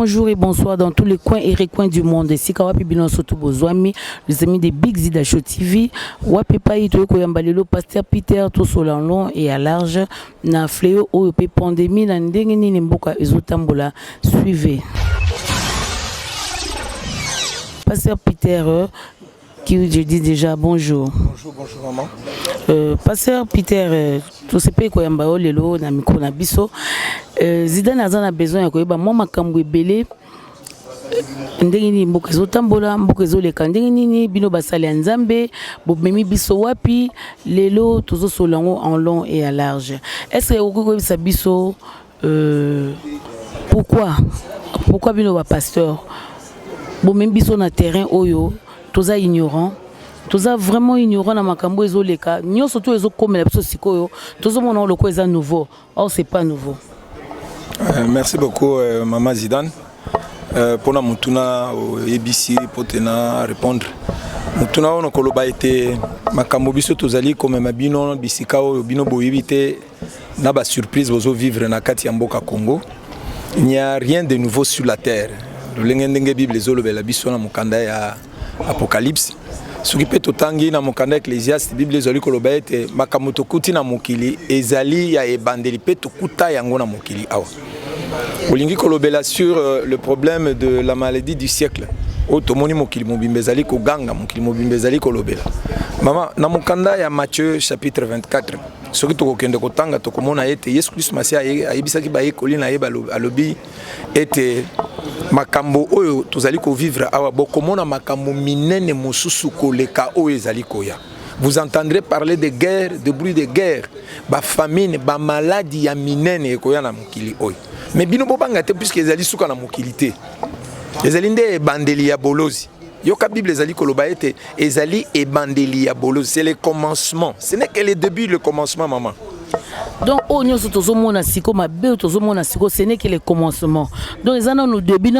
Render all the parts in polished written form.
bonjour et bonsoir dans tous les coins et recoins du monde. Ici Kawapi Bino Soto Bozwami, les amis des Big Zida Show TV. Wapi Payi Toyoko Yambalelo, Pasteur Peter, tout sur long et à large. Na fléau ou pandémie, na ndengeni nimboka ezotambola. Suivez. Pasteur Peter, qui je dis déjà bonjour. Bonjour maman. Pasteur Peter, tout ce pays quoi yamba lelo na miko na biso. Zidane a besoin de moi makambo ebele ndengini mboka ezotambola mboka ezoleka ndengini bino basali ya nzambe bomemi biso wapi lelo tozosolango en long et à large. Est-ce que okokobisa biso pourquoi bino ba pasteur bomemi biso na terrain oyo toza ignorant toza vraiment ignorant na makambo ezoleka nyonso to ezokomela biso sikoyo tozomona loko eza nouveau. Or c'est pas nouveau. Merci beaucoup Maman Zidane pour la mutuna au ABC pour te répondre. Mutuna on koloba été makambo biso tozali comme mabino bisika o bino boyibite na ba surprise bozo vivre na kati ya mboka Congo. Il n'y a rien de nouveau sur la terre. Le lengenge Bible ezolobela biso na mukanda ya Apocalypse. Ce qui peut totangi na mukanda Ecclésiaste Bible ezali koloba ete makambo tokuti na mokili ezali ya ebandeli pe tokuta yango na mokili awa. Olingi kolobela sur le problème de la maladie du siècle. Otomoni mokili mobimbe ezali ko ganga mokili mobimbe ezali kolobela. Mama na mukanda ya Matthieu chapitre 24. Ce qui tokokende kotanga tokomona ete Yesu Kristo Masia ayebisaki ba yekoli na yeba alobi ete makambo oyo tozali ko vivre awa bokomona makambo minene mosusu koleka oyo ezali koya. Vous entendrez parler de guerre, de bruit de guerre, ba famine, ba maladie ya minene ekoya na mokili oyo. Mais bino bobanga te puisque ezali suka na mokili te. Ezali nde bandeli ya bolozi. Yoka Bible ezali koloba ete ezali ebandeli ya bolozi, c'est le commencement. Ce n'est que le début, le commencement maman. Donc, on y a ce n'est que le commencement. Donc, ils ont le début,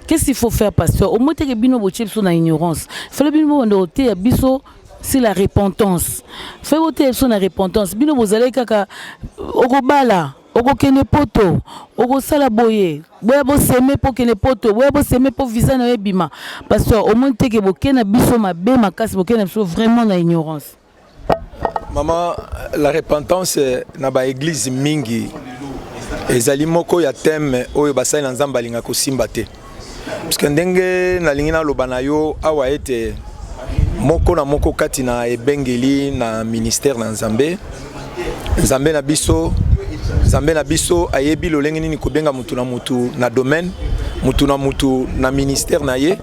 qu'est-ce qu'il faut faire, pasteur? Au moins, que bino boche sur la ignorance. Fallait bino ndoté biso c'est la repentance. Fallait voter sur la repentance. Bino bozale kaka ogobala. Oko kene poto, oko sala boye, boya bo seme po kene poto, boya bo seme po visa na ebima. Pasteur, au moins que bokena biso mabe makasi bokena biso vraiment na ignorance. Maman, la repentance na ba église mingi ezali moko ya thème oyo basali na nzamba linga ko simba te. Parce que ndenge na lingina lobana yo awa ete moko na moko kati na ebengeli na ministère na nzambe. Nzambe na biso Zambé na biso ayebi lolenge nini kobenga mutu na domaine, mutu na ministère na ye.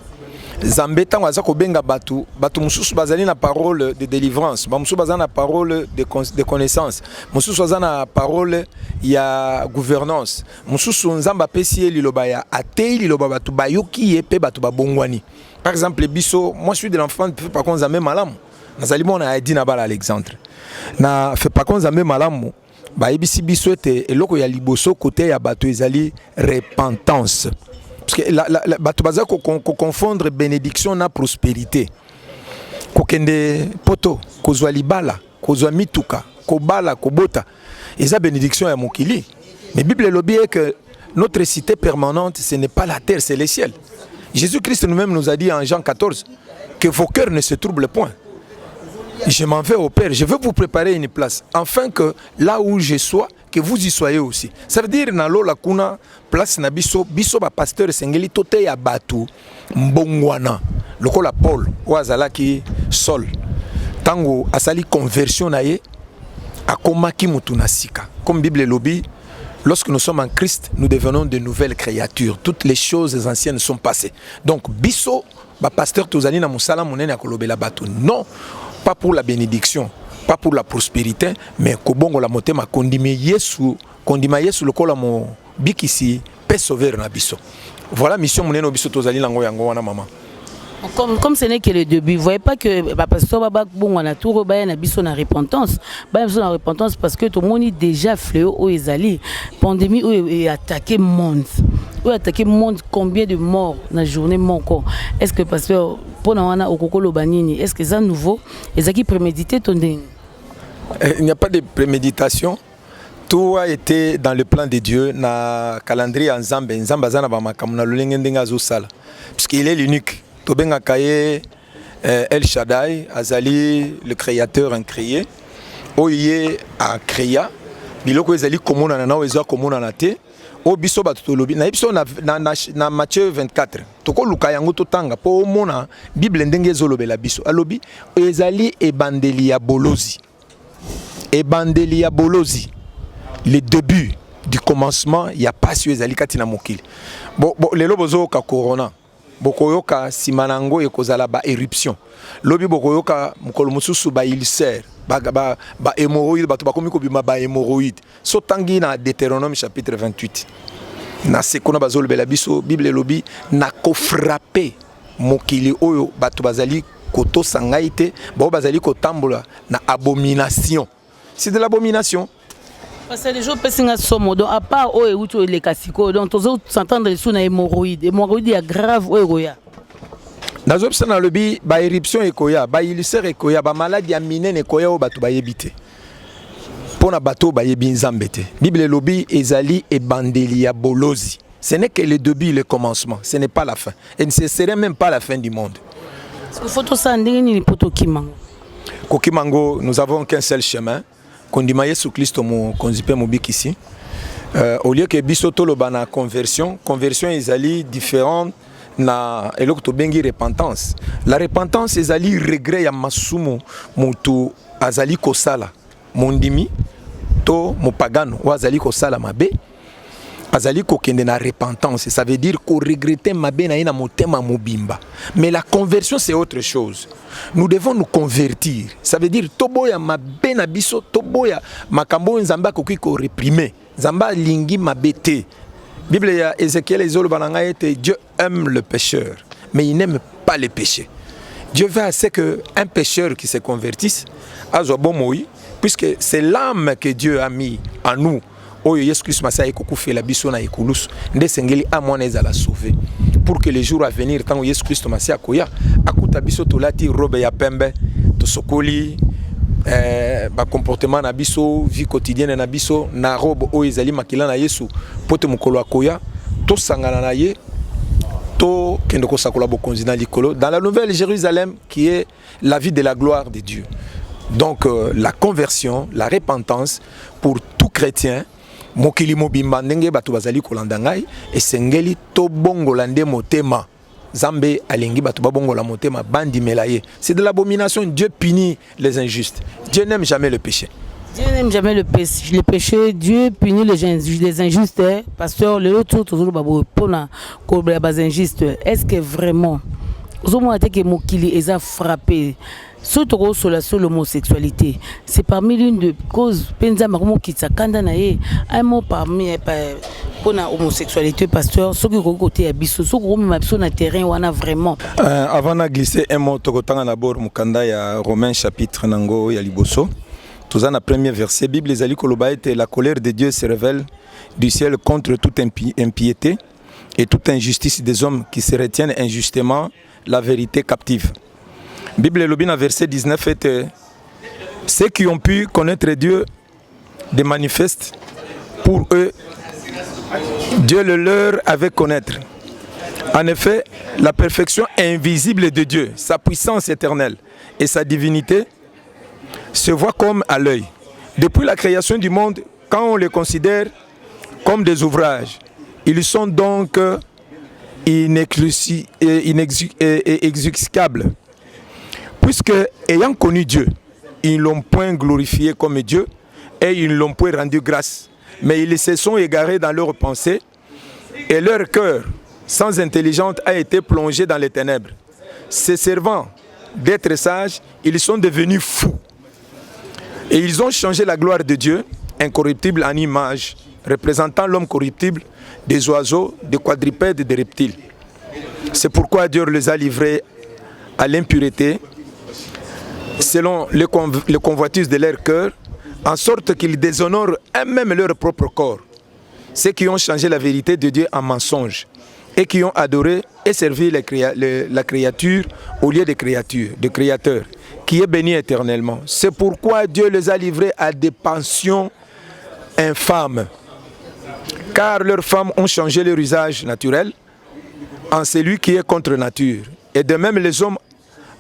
Zambé tango aza kobenga batu mususu bazali na parole de délivrance, ba mususu bazali na parole de connaissance, mususu bazali na parole ya gouvernance, mususu nzamba pesi liloba ya atei liloba batu bayoki ye pe batu babongwani. Par exemple biso, moi je suis de l'enfant fait pas qu'on zambé malamu. Nazali mona aidi na bala Alexandre. Na fait pas qu'on zambé malamu. Ba ebisi biso ete eloko ya liboso côté ya bato ezali repentance. Parce que la bato baza ko confondre bénédiction na prospérité. Ko kende poto, ko zwa libala, ko zwa mituka, ko bala, ko bota. Eza bénédiction ya mokili. Mais Bible lobi est que notre cité permanente ce n'est pas la terre, c'est le ciel. Jésus-Christ nous-même nous a dit en Jean 14 que vos cœurs ne se troublent point. Je m'en vais au Père, je veux vous préparer une place, afin que là où je sois, que vous y soyez aussi. Ça veut dire na lo la kuna place na biso ba pasteur sengeli tote ya batu mbongwana. Lokola Paul ou azalaki Saul. Tango asali conversion na ye akomaki mutu na sika. Comme Bible lobi, lorsque nous sommes en Christ, nous devenons de nouvelles créatures. Toutes les choses anciennes sont passées. Donc biso ba pasteur tozali na musala monene akolobela batu. Non. Pas pour la bénédiction, pas pour la prospérité, mais kobongo la motema kondima Yesu le kola mo bikisi pe sauver na biso. Voilà mission moneno biso tozali lango yango wana maman. Comme ce n'est que le début, vous voyez pas que pasteur Baba bon on a tout rebaya na biso na repentance. Ba biso na repentance parce que tout le monde déjà fléau au ezali. Pandémie où attaqué monde. Où attaqué monde combien de morts na journée moko. Est-ce que pasteur pour na okokolo banini, est-ce que ça nouveau ezaki prémédité ton ding? Il n'y a pas de préméditation. Tout a été dans le plan de Dieu, na calendrier Nzambe, Nzambe azana ba makambo na lolenge ndenga zo sala. Puisqu'il est l'unique. Tobenga kaye El Shaddai, azali le créateur incréé. Oye a créa. Biloko ezali komona na na ezo komona na te. O biso batolobi na biso na Matthieu 24. Toko luka yango totanga po mona Bible ndenge ezolobela biso. Alobi ezali ebandeli ya bolozi. Ebandeli ya bolozi. Le début du commencement, il y a pas sur ezali katina mokili. Lelo bozo ka corona. Bokoyoka simanango ekozala ba éruption. Lobi bokoyoka mukolo mususu ba ulcère, ba hémorroïde, bato bakomi ko bima ba hémorroïde. So tangi na Deutéronome chapitre 28. Na sekona bazolo bela biso Bible lobi na ko frapper mokili oyo bato bazali koto sangaite, ba bazali ko tambola na abomination. C'est de l'abomination. Parce que les gens pensent que somo donc à part eux où tu les casicos donc tous autres s'entendent sur na hémorroïde est grave oya dans obsana lobi ba éruption ekoya ba ulcère ekoya ba maladie minene ekoya o batu ba yebite pona bato ba yebi nzambe te Bible lobi ezali e bandeli ya bolozi. Ce n'est que le début, le commencement, ce n'est pas la fin et ce serait même pas la fin du monde. Parce que photo ça ndenge ni poto kimango kokimango nous avons qu'un seul chemin. Kondima Yesu Kristo mo konzipe mobiki ici. Au lieu que biso toloba na conversion ezali différente na eloko to bengi repentance. La repentance ezali regret ya masumu mutu azali kosala. Mondimi to mopagano wa azali kosala mabe. Azali kokende na repentance, ça veut dire ko regretter mabe na ina motema mobimba. Mais la conversion c'est autre chose. Nous devons nous convertir. Ça veut dire toboya mabe na biso, toboya makambo nzamba koki ko réprimer. Nzamba lingi mabete. Bible ya Ézéchiel ezolo bananga ete Dieu aime le pécheur, mais il n'aime pas le péché. Dieu veut assez que un pécheur qui se convertisse azo bon moi, puisque c'est l'âme que Dieu a mis en nous. Oyo Yesu Christ masa ekokufe la biso na ekulus nde sengeli amona ezala sauver pour que les jours à venir tant Yesu Christ masa akoya akuta biso tolati robe ya pembe to sokoli ba comportement na biso vie quotidienne na biso na robe oyo ezali makila na Yesu pote mukolo akoya to sangana na ye to kendo ko sakola bokonzi na likolo dans la nouvelle Jérusalem qui est la vie de la gloire de Dieu. Donc la conversion, la repentance pour tout chrétien mokili mobimba ndenge bato bazali kolanda ngai esengeli to bongola nde motema Zambe alingi bato babongola motema bandi melaye. C'est de l'abomination. Dieu punit les injustes. Dieu n'aime jamais le péché. Dieu n'aime jamais le péché. Dieu punit les injustes. Pasteur, le autre toujours babo pona ko bas injustes. Est-ce que vraiment vous avez que mokili eza frappé surtout sur l'homosexualité, c'est parmi l'une des causes penza marumo kitsa kanda na ye un mot parmi pour la homosexualité pasteur ce qui côté abisso ce qui mabiso na terrain wana vraiment avant de glisser un mot tokotanga d'abord mukanda ya Romains chapitre nango ya liboso tous en premier verset Bible les ali koloba ete la colère de Dieu se révèle du ciel contre toute impiété et toute injustice des hommes qui se retiennent injustement la vérité captive. Bible Lobina verset 19 est ceux qui ont pu connaître Dieu de manifeste pour eux Dieu le leur avait connaître. En effet, la perfection invisible de Dieu, sa puissance éternelle et sa divinité se voient comme à l'œil. Depuis la création du monde, quand on les considère comme des ouvrages, ils sont donc inexcusables. Puisque, ayant connu Dieu, ils ne l'ont point glorifié comme Dieu et ils ne l'ont point rendu grâce. Mais ils se sont égarés dans leurs pensées et leur cœur, sans intelligence, a été plongé dans les ténèbres. Se servant d'être sages, ils sont devenus fous. Et ils ont changé la gloire de Dieu, incorruptible en image, représentant l'homme corruptible, des oiseaux, des quadrupèdes et des reptiles. C'est pourquoi Dieu les a livrés à l'impureté, selon les convoitises de leur cœur, en sorte qu'ils déshonorent eux-mêmes leur propre corps. Ceux qui ont changé la vérité de Dieu en mensonge et qui ont adoré et servi la créature au lieu de créateur, qui est béni éternellement. C'est pourquoi Dieu les a livrés à des passions infâmes, car leurs femmes ont changé leur usage naturel en celui qui est contre nature. Et de même, les hommes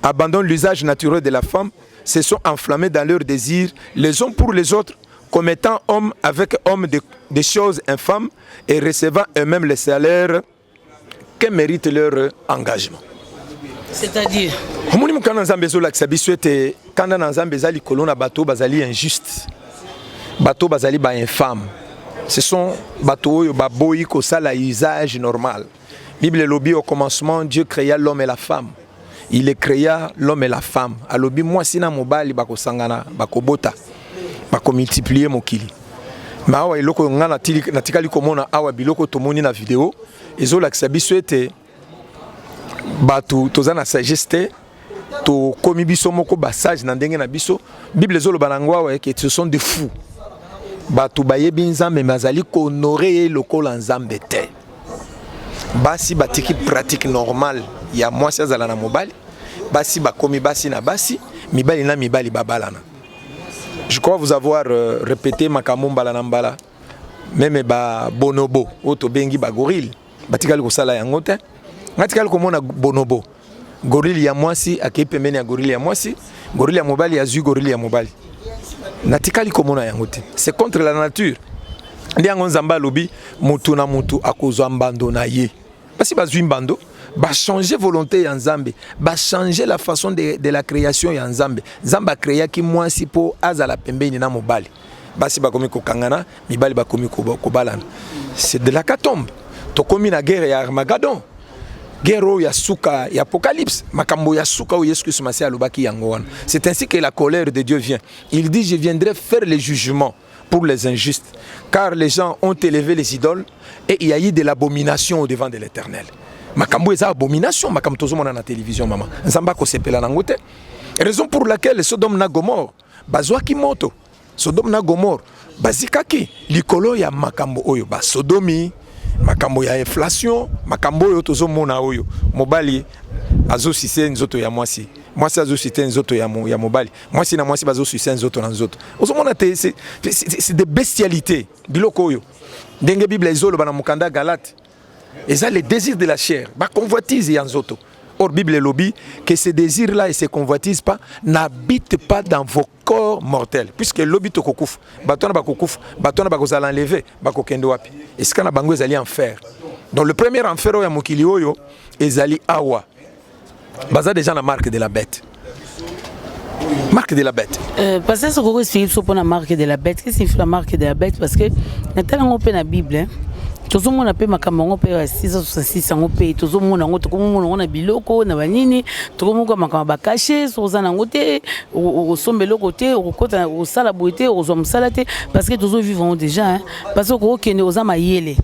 abandonnent l'usage naturel de la femme, se sont enflammés dans leurs désirs, les uns pour les autres, commettant homme avec homme des choses infâmes et recevant eux-mêmes les salaires que mérite leur engagement. C'est-à-dire injuste. Bateau bazali ba infâme. Ce sont bateaux baboyi ko sala usage normal. Bible lobi au commencement Dieu créa l'homme et la femme. Il créa l'homme et la femme. Alobi moi sina mobali bako sangana bako bota. Bako multiplier mokili. Ma awa iloko ngana natikali komona awa biloko tomoni na vidéo ezola kisabiso ete batu tozana sagesse to komi biso moko basage na ndenge na biso. Bible zolo banangwa que ce sont des fous. Batu bayebi nzambe mazali ko honorer lokola nzambe te. Basi batiki pratique normale ya mwasi azala na mobali. Basi bakomi basi na basi, mibali na mibali babalana. Je crois vous avoir répété makamomba la nambala. Même ba bonobo, oto bengi ba gorille. Batikali ko sala yango te. Ngatikali ko mona bonobo. Gorille ya mwasi akepe meni ya gorille ya mwasi, gorille ya mobali ya zu gorille ya mobali. Natikali ko mona yango te. C'est contre la nature. Ndiango nzamba lobi mutu na mutu akozwa mbando na ye. Basi bazwi mbando ba changer volonté ya nzambe, ba changer la façon de la création ya nzambe. Nzamba créa ki mwasi po azala pembeni na mobali. Basi bakomi ko kangana, mibali bakomi ko balana. C'est de la catombe. Tokomi na guerre ya Armageddon. Guerre ya suka ya apocalypse, makambo ya suka o Yesu Christ masi alobaki yango wana. C'est ainsi que la colère de Dieu vient. Il dit je viendrai faire le jugement pour les injustes, car les gens ont élevé les idoles et il y a eu de l'abomination au devant de l'Éternel. Makambo eza abomination, makambo tozomona na télévision mama. Nzamba ko sepela nango te. Raison pour laquelle Sodome na Gomorre bazwaki moto. Sodome na Gomorre bazikaki likolo ya makambo oyo ba sodomi, makambo ya inflation, makambo oyo tozomona oyo mobali azosise nzoto ya mwasi. Mwasi azosise nzoto ya mobali. Mwasi na mwasi bazosise nzoto na nzoto. Ozomona te c'est des bestialités biloko oyo. Ndenge Bible ezolo bana mukanda Galate. Et ça, les désirs de la chair, bah convoitise et anzoto. Or, Bible lobby que ces désirs-là et ces convoitises pas n'habitent pas dans vos corps mortels, puisque lobby to kokouf, batona ba kokouf, batona ba kozala enlever, ba kokendo wapi. Et ce qu'on a bango ezali enfer. Donc le premier enfer oya mokili oyo ezali awa. Baza déjà la marque de la bête. Marque de la bête. Parce que ce qu'on explique sur la marque de la bête, qu'est-ce que c'est la marque de la bête? Parce que dans la Bible, hein, tout le monde a payé ma caméra, payé 666 ans, payé tout le monde a biloko, na banini, tout le monde a ma caché, sur un angoté, au sommet le côté, au côté, au salaboté, aux hommes salatés, parce que tous vivons déjà, parce que au Kenya, aux amayele,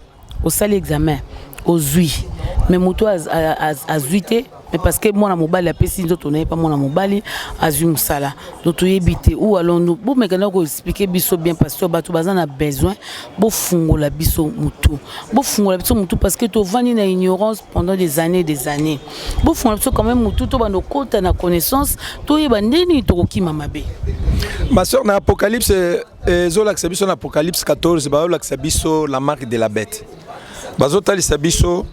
au sale examen, aux huit, mais moto à zuité. Mais parce que moi, mobile, si nous n'avons pas mon mobile, azum sala. Donc, tu es ou alors nous, bon, mais quand on explique biso bien parce que tu as besoin, bon fungo la biso mutu, bon fungo la biso mutu parce que tu vas dans l'ignorance pendant des années, bon fungo la biso quand même mutu, tu vas nos côtes na connaissance, tu es bandeni to ki mamabe. Ma soeur na Apocalypse, zola xabiso na Apocalypse 14, ba zola xabiso la marque de la bête. Bazota li xabiso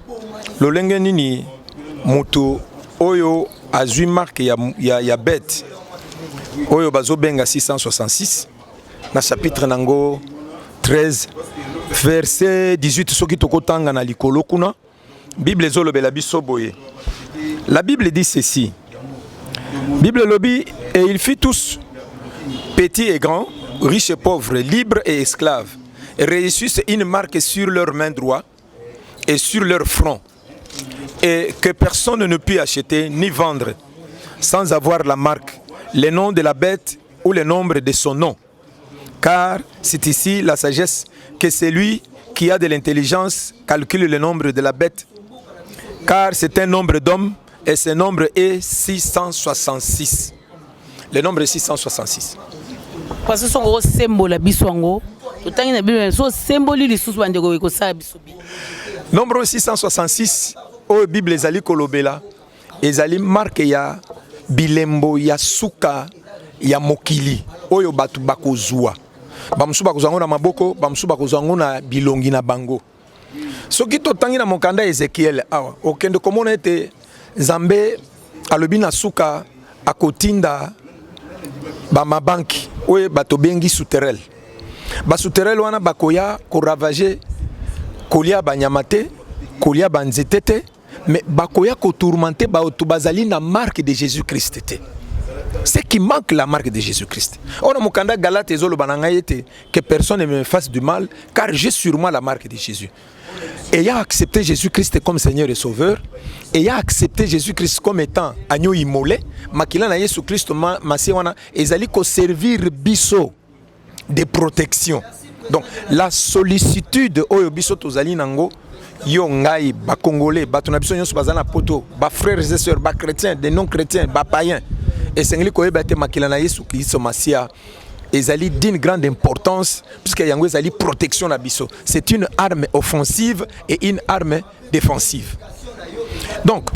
lo lenge nini mutu oyo azui marque ya bête oyo bazo benga 666 na chapitre nango 13 verset 18 soki tokotanga na likolo kuna Bible ezolobela biso boye. La Bible dit ceci. Bible lobi et il fit tous petits et grands, riches et pauvres, libres et esclaves, et reçussent une marque sur leur main droite et sur leur front. Et que personne ne peut acheter ni vendre sans avoir la marque, le nom de la bête ou le nombre de son nom. Car c'est ici la sagesse que celui qui a de l'intelligence calcule le nombre de la bête. Car c'est un nombre d'hommes et ce nombre est 666. Le nombre est 666. Parce que son symbole biswango, nombre 666. O Bible ezali kolobela ezali marque ya bilembo ya suka ya mokili oyo batu bakozwa bamusu bakozango na maboko bamusu bakozango na bilongi na bango soki totangi na mokanda Ezekiel awa okende komona ete Nzambe alobi na suka akotinda ba mabanki oye bato bengi souterrain ba souterrain wana bakoya ko ravager kolia banyama te kolia banzete te mais bakoya ko tourmenter ba to bazali na marque de Jésus-Christ te. C'est qui manque la marque de Jésus-Christ. On a mon candidat Galate et Zolo Banangaïete que personne ne me fasse du mal car j'ai sur moi la marque de Jésus. Ayant accepté Jésus-Christ comme Seigneur et Sauveur, ayant accepté Jésus-Christ comme étant agneau immolé, makila na Yesu Christ masiwana ezali ko servir biso de protection. Donc la sollicitude oyo biso tozali nango yo ngai ba congolais ba tona biso nyonso bazana poto ba frères et sœurs ba chrétiens des non chrétiens ba païens et sengli ko ebate makila na Yesu Christ masia ezali d'une grande importance puisque yango ezali protection na biso. C'est une arme offensive et une arme défensive. Donc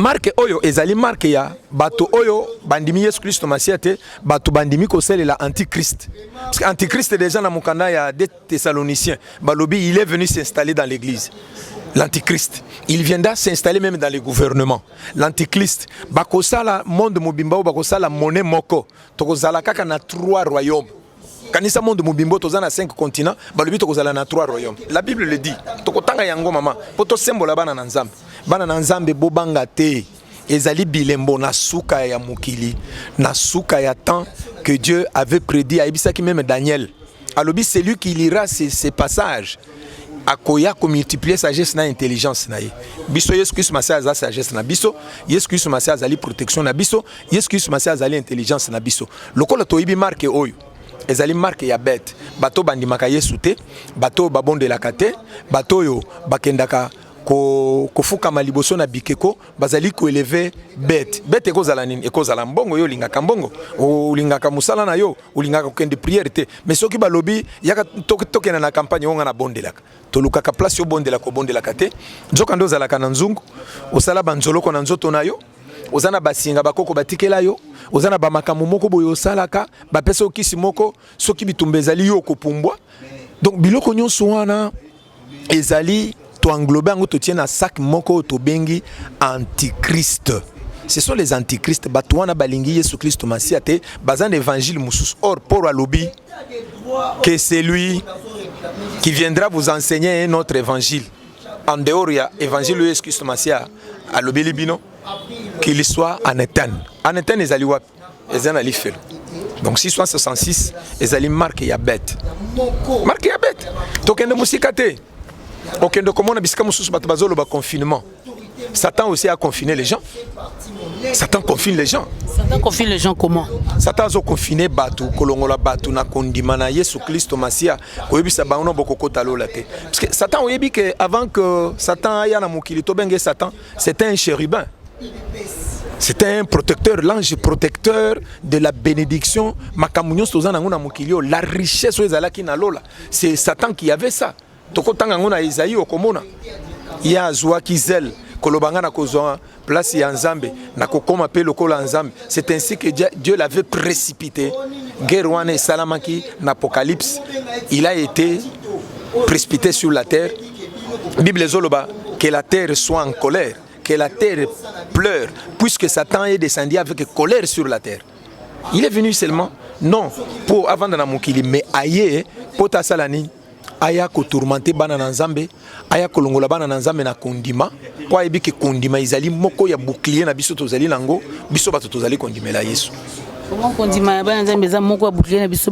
marque oyo ezali marque ya bato oyo bandimi Yesu Christ masiate bato bandimi ko la antichrist parce que antichrist déjà na mukanda ya des Thessaloniciens balobi il est venu s'installer dans l'église. L'antichrist il viendra s'installer même dans les gouvernements. L'antichrist bakosala monde mobimba bakosala monnaie moko tokozala kaka na 3 royaumes. Kanisa monde mobimbo tozana 5 continents balobi tokozala na 3 royaumes. La Bible le dit tokotanga yango mama poto sembola bana na Nzambe bana na Nzambe bobanga te ezali bilembo na suka ya mukili na suka ya temps que Dieu avait prédit à Ibisaki même Daniel alobi celui qui lira ces passages akoya ko multiplier sagesse na intelligence na ye biso Yesu Christ masia za sagesse na biso Yesu Christ masia azali protection na biso Yesu Christ masia azali intelligence na biso lokola toyibi marque oyo ezali marque ya bête bato bandimaka Yesu te bato babondelaka te bato yo bakendaka kofuka maliboso na bikeko bazali ko élever bête ekozala nini ekozala mbongo yo lingaka mbongo olingaka musala na yo olingaka kokende prière te mais soki balobi yaka tokena na campagne onga na bondelaka tolukaka place yo bondelaka te nzoka ndo zalaka na nzungu osala banzoloko na nzoto na yo ozana basinga bakoko batikela yo ozana bamakambo moko boyo salaka bapesa okisi moko soki bitumba ezali yo kopumbwa donc biloko nyonso wana ezali to englober ngo to tiena sac moko to bengi antichrist. Ce sont les antichrists batouana balingi Yesu Christ masiate bazan évangile musus or pour alobi que c'est lui qui viendra vous enseigner un autre évangile en dehors ya évangile Yesu Christ masia alobi libino qu'il soit en éterne ezali wapi ezana lifelo. Donc 666 ezali marque ya bête tokende musikate okende komona bisika mususu bato bazolo ba confinement. Satan aussi a confiné les gens. Satan confine les gens. Satan confine les gens comment? Satan a confiné batu kolongola batu na kondima na Yesu Christ masia oyebisa baono bokokota lola te. Parce que Satan oyebi que avant que Satan aya na mokili to benge Satan, c'était un chérubin. C'était un protecteur, l'ange protecteur de la bénédiction. Makamunyo tozana ngona mokilio, la richesse ezalaki na lola. C'est Satan qui avait ça. Tokotanga ngona Isaïe okomona. Ya zwa kizel kolobanga na kozwa place ya Nzambe na kokoma pe lokola Nzambe. C'est ainsi que Dieu l'avait précipité. Guerre wana salamaki na Apocalypse, il a été précipité sur la terre. Bible zoloba que la terre soit en colère, que la terre pleure puisque Satan est descendu avec colère sur la terre. Il est venu seulement non pour avant dans mokili mais aye pota salani aya ko tourmenter bana na Nzambe aya ko longola bana na Nzambe na kondima po ayebi ke kondima izali moko ya bouclier na biso tozali nango biso bato tozali kondimela Yesu. Comment kondima bana Nzambe za moko ya bouclier na biso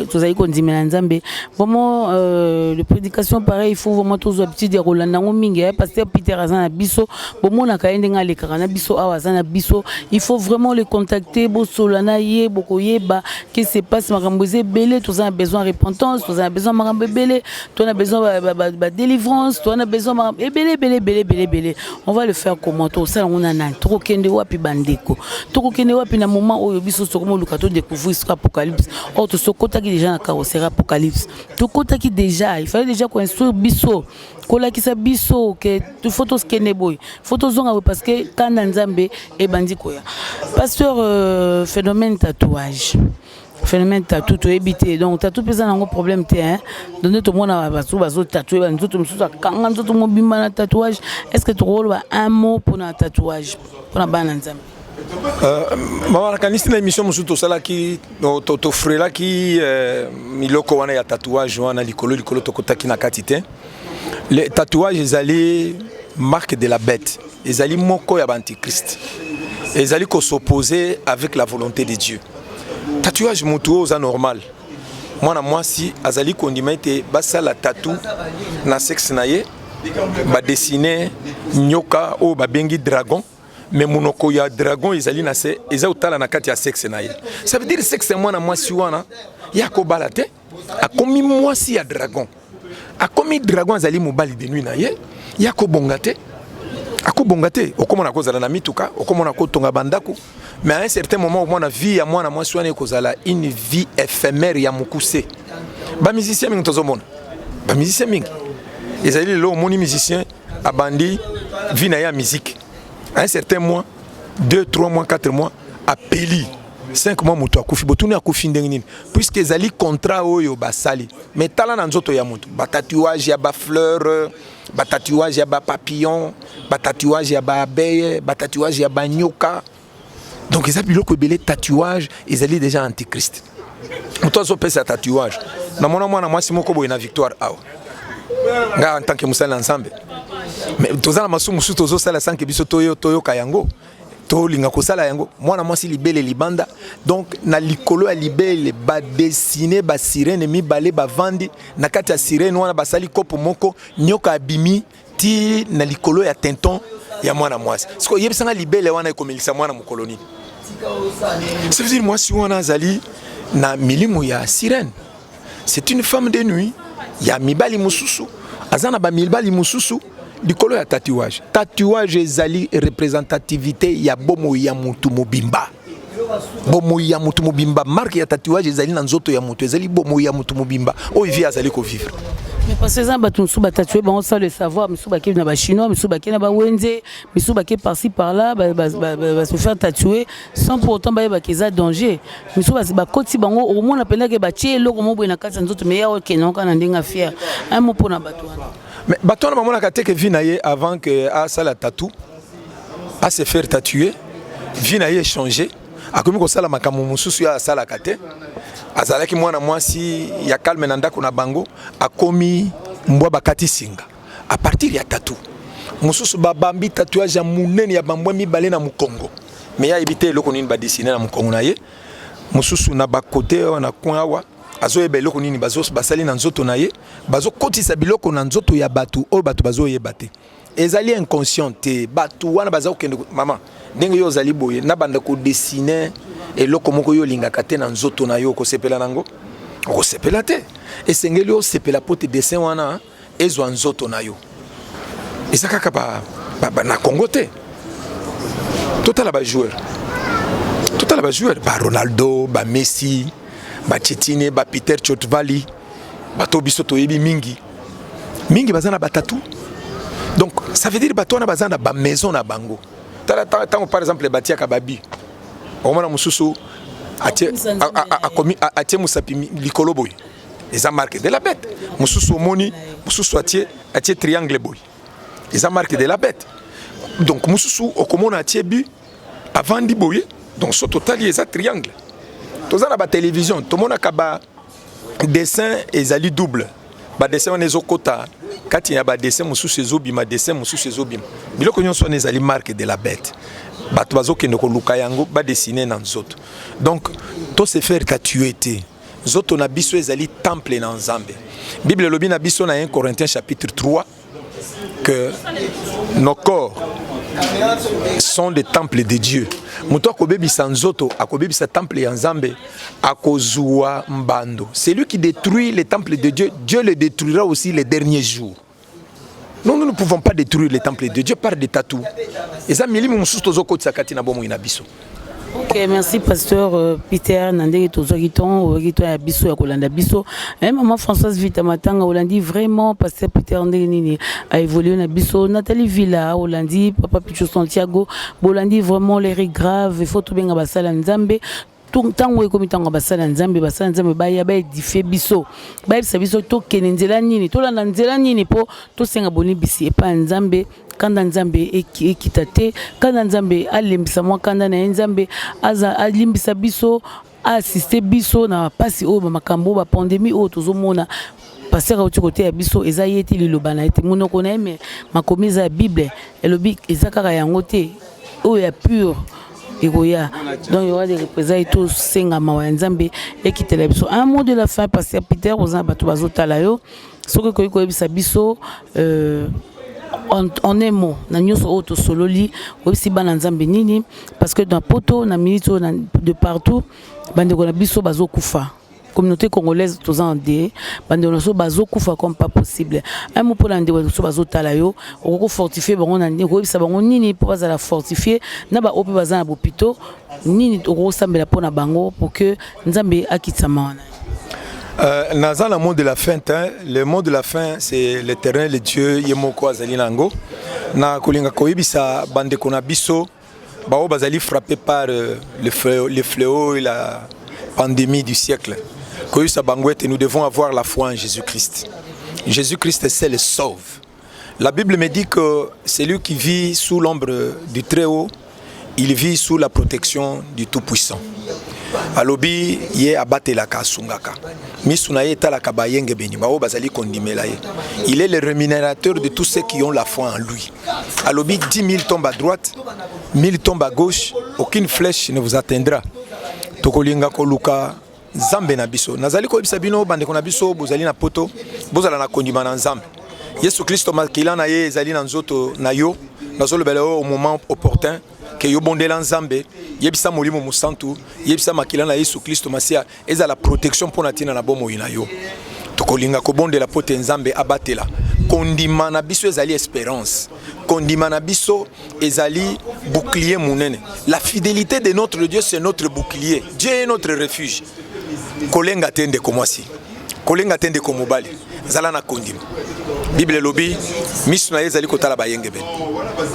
tozali kondimela Nzambe. Vraiment le prédication pareil il faut vraiment tous habitude ya kolanda ngo mingi pasteur Peter azana biso bomona ka ende nga lekaka na biso awa azana biso il faut vraiment les contacter bo solana ye bokoyeba que se passe makambo belé tous on a besoin repentance tous on a besoin makambo belé tous on a besoin ba délivrance tous on a besoin belé on va le faire comment tout ça on a nan trop kende wapi bandeko trop kende wapi na moment oyo biso comment le cadeau découvrir ce Apocalypse. Or tout ce côté qui déjà na carrosserie Apocalypse. Tout côté qui déjà, il fallait déjà construire biso. Kola qui sa biso que tout photos kene boy. Photos zonga parce que quand Nzambe et bandi koya. Pasteur phénomène tatouage. phénomène tatou to éviter donc tatou pesa nango problème te hein donner tout le monde bazo tatouer nzoto mususu akanga nzoto mobimba na tatouage est-ce que tu rôle un mot pour na tatouage pour na bana nzambe maman kanisi na émission mususu tosalaki tofrelaki miloko wana ya tatouage wana likolo tokotaki na kati te les tatouages ezali marque de la bête ezali moko ya antichrist ezali ko s'opposer avec la volonté de Dieu. Tatouage mutu oza normal mwana mwasi azali kondima ete basala tatou na sexe na ye ba dessiner nyoka o babengi dragon mais monoko ya dragon ezali na se eza utala na kati ya sexe na ye. Ça veut dire sexe mwana mwasi wana ya ko balate akomi mwasi ya dragon akomi dragon azali mobali de nuit na ye ya ko bongate akobongate okomona kozala na mituka okomona kotonga bandako mais à un certain moment mwana vie ya mwana mwasi wana ekozala une vie éphémère ya mokuse ba musicien mingi tozomona ba musicien mingi ezali lelo omoni musicien abandi vie na ya musique à un certain mois 2 3 mois 4 mois apeli 5 mois moto akufi botuni akufi ndenge nini puisque ezali contrat oyo basali mais tala na nzoto ya moto ba tatouage ya ba fleur ba tatouage ya ba papillon ba tatouage ya ba abeille ba tatouage ya ba nyoka donc ezali biloko ebele tatouage ezali déjà antichrist moto azopesa tatouage na mwana mwasi moko boye na victoire awa nga en tant que musala ensemble mais tozala masumu mususu tozosala sanke biso toyoka yango tolinga kosala yango mwana mwasi libele libanda donc na likolo ya libele ba dessiner ba sirène mibale ba vandi na kati ya sirène wana basali kopo moko nyoka abimi ti na likolo ya tenton ya mwana mwasi siko yebisanga libele wana ekomelisa mwana mukoloni ça veut dire mwasi wana azali na milimu ya sirène c'est une femme de nuit ya mibali mususu azana ba mibali mususu likolo ya tatouage tatouage ezali représentativité ya bomo ya mutu mobimba bomo ya mutu mobimba marque ya tatouage ezali na nzoto ya mutu ezali bomo ya mutu mobimba oyo vie azali ko vivre mais parce que ça bato musu tatouer bon ça le savoir musu baki na ba chinois musu baki na ba wenze musu baki par-ci par-là ba se faire tatouer sans pour autant ba keza danger musu ba koti bango au moins napenda ke ba tie eloko mo na kati nzoto mais ya OK non kana ndinga fier un mot pour na bato mais bato na mamona ka teke vinaye avant que a sala tatou à se faire tatouer vinaye changer akomi ko sala makamu mususu ya sala kate azalaki mwana mwasi ya calme na ndako na bango akomi mbwa bakati singa à partir ya tatou mususu babambi tatouage ya munene ya bambwa mibale na mukongo mais ya ebite eloko nini ba dessiner na mukongo na ye mususu na bakote na kwawa azoyeba eloko nini basali na nzoto na ye bazokotisa biloko na nzoto ya batu oyo batu bazoyeba te ezali inconscient te batu wana bazokende mama ndenge yo ozali boye na banda ko dessiner eloko moko yo lingaka te na nzoto na yo kosepela nango okosepela te esengeli osepela po te dessin wana ezwa nzoto na yo eza kaka na Congo te totala ba joueur ba Ronaldo ba Messi ba Tchetine ba Peter Chotvali ba Tobiso toyebi mingi bazana ba tatou donc ça veut dire bato na bazana ba maison na bango tant par exemple batia kababi omona mususu atie musapi likolo boy eza marque de la bête mususu omoni mususu atie triangle boy eza marque de la bête donc mususu okomona atie bu avant di boy donc so total eza triangle tozana ba télévision tomona ka ba dessin ezali double ba dessin on ezokota kati ya ba dessin mususu ezobima dessin mususu ezobima biloko nyonso on ezali marque de la bête bato bazokende koluka yango ba dessiner na nzoto donc to se faire tatouer te nzoto na biso ezali temple na Nzambe Bible lobi na biso na 1 Corinthiens chapitre 3 que nos corps sont des temples de Dieu. Muto akobebisa nzoto akobebisa temple ya Nzambe akozua mbando. Celui qui détruit les temples de Dieu, Dieu le détruira aussi les derniers jours. Nous ne pouvons pas détruire les temples de Dieu par des tatous. Et ça milimi mususu tozokotisa kati na bomo ina biso. Ok, merci pasteur Peter Nandé Tozogiton ya biso ya kolanda biso. Maman Françoise Vitamatanga Olandi vraiment pasteur Peter Nandé a évolué na biso. Nathalie Villa Olandi Papa Picho Santiago Bolandi vraiment les grave il faut tout bien basala Nzambe. ntango ekomi ntango basala nzambe baya baedifie biso bayebisa biso tokende nzela nini tolanda nzela nini mpo tosenga bolimbisi epai nzambe kanda nzambe ekita te kanda nzambe alembisa mwa kanda na ye nzambe alimbisa biso assiste biso na pasi oyo makambo bapandémie oyo tozomona passer auti côté ya biso eza yeti liloba na ete monoko na ye me makomi eza ya bible elobi eza kaka yango te oyo ya pure ekoya donc il y aura des représailles tout senga mawa nzambe ekitela biso un mot de la fin passer Peter ozana bato bazotala yo soki koyi koyebisa biso en un mot na nyonso oyo tosololi oyebisi bana nzambe nini parce que dans poto na minute de partout bandeko na biso bazokufa communauté congolaise tous en dé bandeko na biso bazokufa comme pas possible un mot pour la ndeko na biso bazotala yo okoko fortifier bango na ndeko oyebisa bango nini mpo bazala fortifier na baope baza na bopito nini okokosambela mpo na bango pour que nzambe akitsama wana. Dans le mot de la fin, le mot de la fin, c'est l'Éternel, le Dieu, Yemoko Azali Nango. Na kolinga koyebisa bande konabiso, bao bazali frappé par le fléau et la pandémie du siècle. Koyebisa bangwete, nous devons avoir la foi en Jésus-Christ. Jésus-Christ seul sauve. La Bible me dit que celui qui vit sous l'ombre du Très-Haut, il vit sous la protection du Tout-Puissant. Alobi ye abatela ka sungaka misuna ye tala ka bayenge beni bao bazali kondimela ye. Il est le rémunérateur de tous ceux qui ont la foi en lui. Alobi 10 000 tombent à droite, 1000 tombent à gauche, aucune flèche ne vous atteindra. Tokolinga koluka Nzambe na biso nazali ko bisa bino bande ko na biso bozali na poto bozala na kondima na Nzambe. Yesu Kristo makila na ye ezali na nzoto na yo nazolo belo au moment opportun que yo bondela Nzambe yebisa molimo musantu yebisa makila na Yesu Kristo masia eza la protection pour natina na bomo ina yo tokolinga ko bondela pote Nzambe abatela kondima na biso ezali espérance kondima na biso ezali bouclier munene. La fidélité de notre Dieu c'est notre bouclier. Dieu est notre refuge. Kolenga tende komwasi kolenga tende komobali zala na kondima Bible lobi misuna ezali kotala bayenge ben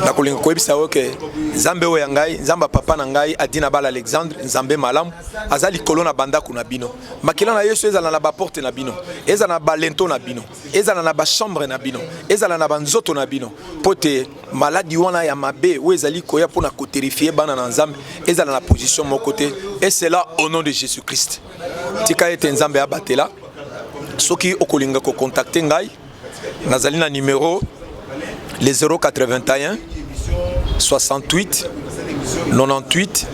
na kolinga koyebisa oke Nzambe oyo ngai Nzamba papa na ngai adina bala Alexandre Nzambe malamu azali kolona banda kuna bino makila na Yesu ezala na ba porte na bino ezala na balento na bino ezala na ba chambre na bino ezala na banzoto na bino pote maladi wana ya mabe o ezali koya pona koterifier bana na Nzambe ezala na position mon côté et c'est là au nom de Jésus-Christ tika ete Nzambe abatela soki okolinga ko contacter ngai nazali na numéro les 081 68 98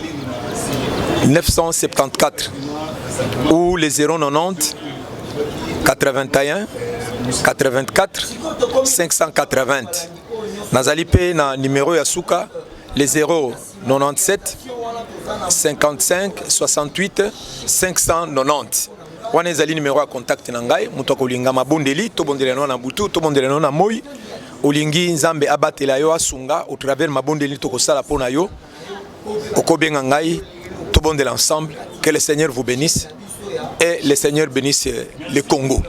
974 ou les 090 81 84 580 nazali pe na numéro ya suka les 097 55 68 590 wana ezali numéro ya contact na ngai muto kolinga mabondeli to bondela na butu to bondela na moi olingi Nzambe abatela yo asunga au travers mabondeli to kosala pona yo okobenga ngai to bondela ensemble. Que le Seigneur vous bénisse et le Seigneur bénisse le Congo.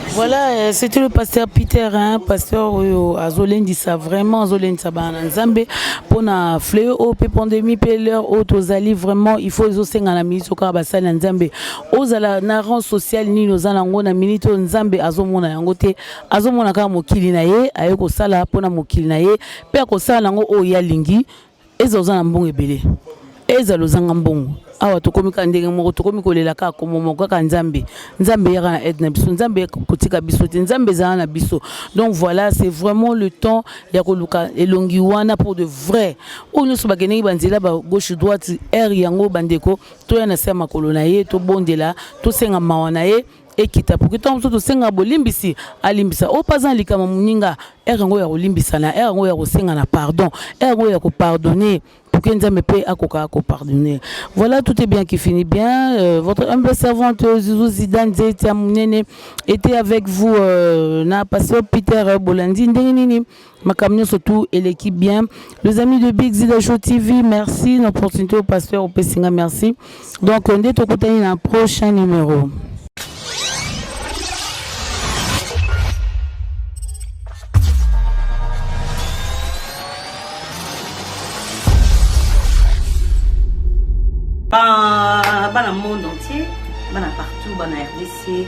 Voilà, c'était le pasteur Peter, hein, pasteur Azolendisa, vraiment Azolendisa Nzambe pour na fléau au pandémie l'heure autres ali vraiment il faut zo senga na minute ka basala Nzambe ozala na rang social ni nozala ngo na minute Nzambe azomona yango te azomona ka mokili na ye ayeko sala pona mokili na ye pe akosala ngo o ya lingi ezozana mbongo ebele ezalozanga mbongo awa tokomika ndenge moko tokomi kolela ka komomo kaka Nzambe yaka na aide na biso Nzambe kotika biso te Nzambe za na biso. Donc voilà, c'est vraiment le temps ya koluka elongi wana pour de vrai onyo so bakene banzela ba gauche droite air yango bandeko to ya na sema kolona ye to bondela to senga mawana ye ekita pour que tant to senga bolimbisi alimbisa o pazan likama muninga air yango ya kolimbisa na air yango ya kosenga na pardon air yango ya ko pardonner pour que Nzambe pe akoka ko pardonner. Voilà, tout est bien qui finit bien. Votre humble servante Zuzou Zidane Zetia Mounene était avec vous na pasteur Peter Bolandi Ndenini makamnyo surtout et l'équipe bien. Les amis de Big Zida Show TV, merci l'opportunité au pasteur Opesinga, merci. Donc on est au côté d'un prochain numéro. Dans le monde entier, partout, dans la RDC,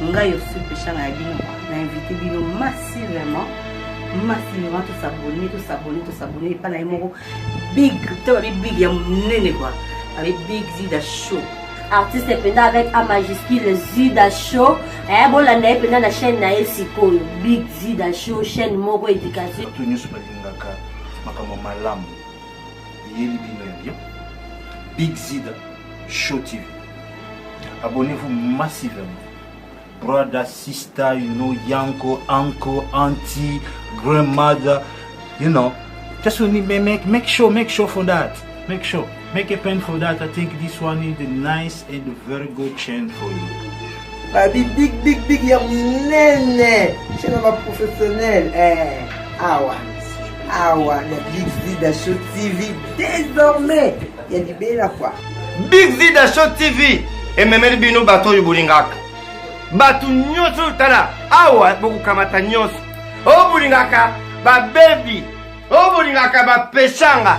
on a aussi péché à Bino. On a invité Bino massivement, tous s'abonner, pas la big, il y a mon quoi, avec Big Zida Show. Artiste pendant avec A majuscule Zida Show. Bon l'année pendant la chaîne na Siko Big Zida Show chaîne moko éducation. Tout nous balingaka makamo malamu. Yeli bino Big Zida Show TV. Abonnez-vous massivement. Brother, sister, you know, yanko, uncle, auntie, grandmother, you know. Just only make sure for that. Make sure. Make a pen for that. I think this one is the nice and very good chain for you. Baby, big, y'a nene. Je suis pas professionnel. La Big Zida Show TV. Désormais, il y a du bel à quoi. Big Zida Show TV. Et même les bino bateau yu bulingak. Batu nyosu tala. Awa, boku kamata nyosu. O bulingaka, ba baby. O bulingaka, ba peshanga.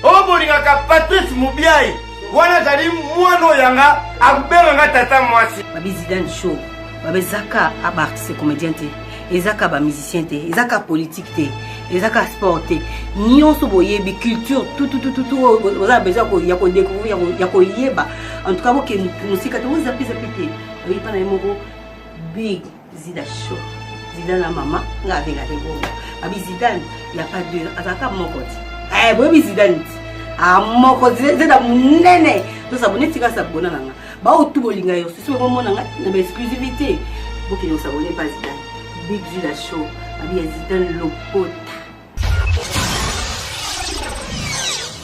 O bulingaka, Patrice Mubiai. Wana zali mwano yanga, akubelanga tata mwasi. Babi Zidane Show. Babi Zaka, artiste comédien te. Ezaka ba musicien te. Ezaka politique te. Ezaka sport te. Nyonso boyebi culture tout. Vous avez besoin de découvrir, yeba. En tout cas, vous qui nous sikate, vous avez zapité. Oui, pas n'importe Big Zida Show. Zidane la maman, nga avec la dégo. Babi Zidane, il y a pas de. Azaka mon côté. Babi Zidane. Mon côté, c'est la nene. Tout ça, bonnet, tika sa bonana. Ba ou tout bolinga yo. C'est vraiment mon exclusivité. Vous qui nous abonnez pas Zidane. Big Zida Show. Babi Zidane Lopota.